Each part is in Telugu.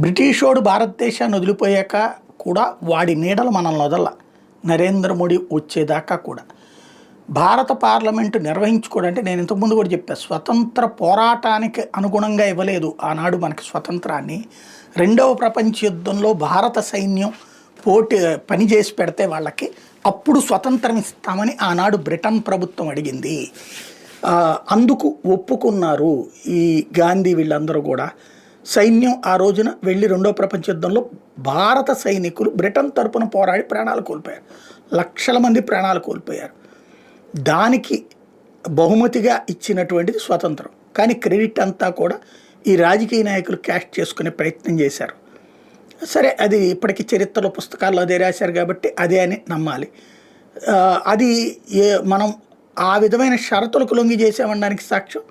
బ్రిటిషోడు భారతదేశాన్ని వదిలిపోయాక కూడా వాడి నీడలు మనల్ని వదల నరేంద్ర మోడీ వచ్చేదాకా కూడా భారత పార్లమెంటు నిర్వహించుకోవడంటే నేను ఇంతకుముందు కూడా చెప్పాను, స్వతంత్ర పోరాటానికి అనుగుణంగా ఇవ్వలేదు ఆనాడు మనకి స్వతంత్రాన్ని. రెండవ ప్రపంచ యుద్ధంలో భారత సైన్యం పని చేసి పెడితే వాళ్ళకి అప్పుడు స్వతంత్రం ఇస్తామని ఆనాడు బ్రిటన్ ప్రభుత్వం అడిగింది. అందుకు ఒప్పుకున్నారు ఈ గాంధీ వీళ్ళందరూ కూడా. సైన్యం ఆ రోజున వెళ్ళి రెండో ప్రపంచ యుద్ధంలో భారత సైనికులు బ్రిటన్ తరపున పోరాడి ప్రాణాలు కోల్పోయారు. లక్షల మంది ప్రాణాలు కోల్పోయారు. దానికి బహుమతిగా ఇచ్చినటువంటిది స్వతంత్రం. కానీ క్రెడిట్ అంతా కూడా ఈ రాజకీయ నాయకులు క్యాష్ చేసుకునే ప్రయత్నం చేశారు. సరే, అది ఇప్పటికీ చరిత్రలో పుస్తకాల్లో అదే రాశారు కాబట్టి అదే అని నమ్మాలి. అది మనం ఆ విధమైన షరతులకు లొంగి చేసామనడానికి సాక్ష్యం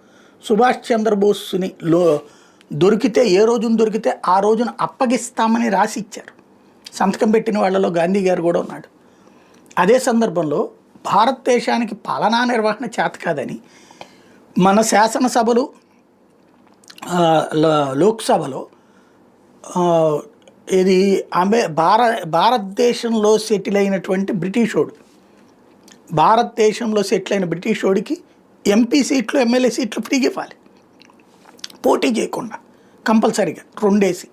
సుభాష్ చంద్రబోస్ని దొరికితే ఏ రోజున దొరికితే ఆ రోజున అప్పగిస్తామని రాసి ఇచ్చారు. సంతకం పెట్టిన వాళ్ళలో గాంధీ గారు కూడా ఉన్నాడు. అదే సందర్భంలో భారతదేశానికి పాలనా నిర్వహణ చేత కాదని మన శాసనసభలు లోక్సభలో ఇది భారతదేశంలో సెటిల్ అయినటువంటి భారతదేశంలో సెటిల్ అయిన బ్రిటిషోడికి ఎంపీ సీట్లు ఎమ్మెల్యే సీట్లు ఫ్రీగా ఇవ్వాలి, పోటీ చేయకుండా కంపల్సరీగా 2 వేసి.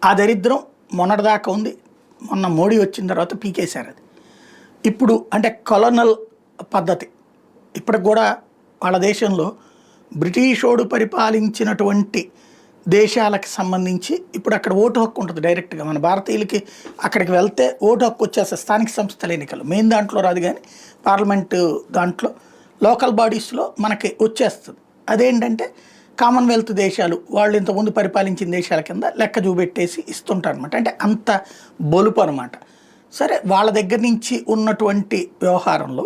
ఆ దరిద్రం మొన్నటిదాకా ఉంది. మొన్న మోడీ వచ్చిన తర్వాత పీకేశారు అది. ఇప్పుడు అంటే కొలనల్ పద్ధతి ఇప్పటికి కూడా వాళ్ళ దేశంలో బ్రిటిషోడు పరిపాలించినటువంటి దేశాలకు సంబంధించి ఇప్పుడు అక్కడ ఓటు హక్కు ఉంటుంది డైరెక్ట్గా. మన భారతీయులకి అక్కడికి వెళ్తే ఓటు హక్కు వచ్చేస్తుంది. స్థానిక సంస్థల ఎన్నికలు మెయిన్ దాంట్లో రాదు, కానీ పార్లమెంటు దాంట్లో లోకల్ బాడీస్లో మనకి వచ్చేస్తుంది. అదేంటంటే కామన్వెల్త్ దేశాలు వాళ్ళు ఇంతకుముందు పరిపాలించిన దేశాల కింద లెక్క చూపెట్టేసి ఇస్తుంటారు అనమాట. అంటే అంత బొలుపు అనమాట. సరే, వాళ్ళ దగ్గర నుంచి ఉన్నటువంటి వ్యవహారంలో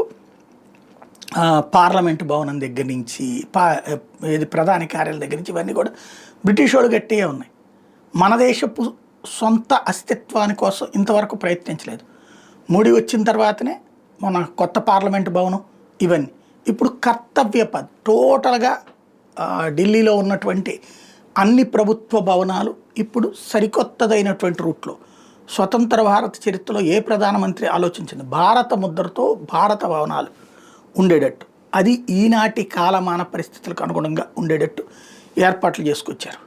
పార్లమెంటు భవనం దగ్గర నుంచి ప్రధాని కార్యాలయం దగ్గర నుంచి ఇవన్నీ కూడా బ్రిటిష్ వాళ్ళు గట్టిగా ఉన్నాయి. మన దేశపు సొంత అస్తిత్వాని కోసం ఇంతవరకు ప్రయత్నించలేదు. మోడీ వచ్చిన తర్వాతనే మన కొత్త పార్లమెంటు భవనం ఇవన్నీ. ఇప్పుడు కర్తవ్య టోటల్గా ఢిల్లీలో ఉన్నటువంటి అన్ని ప్రభుత్వ భవనాలు ఇప్పుడు సరికొత్తదైన రూట్లో స్వతంత్ర భారత చరిత్రలో ఏ ప్రధానమంత్రి ఆలోచించింది భారత ముద్రతో భారత భవనాలు ఉండేటట్టు, అది ఈనాటి కాలమాన పరిస్థితులకు అనుగుణంగా ఉండేటట్టు ఏర్పాట్లు చేసుకొచ్చారు.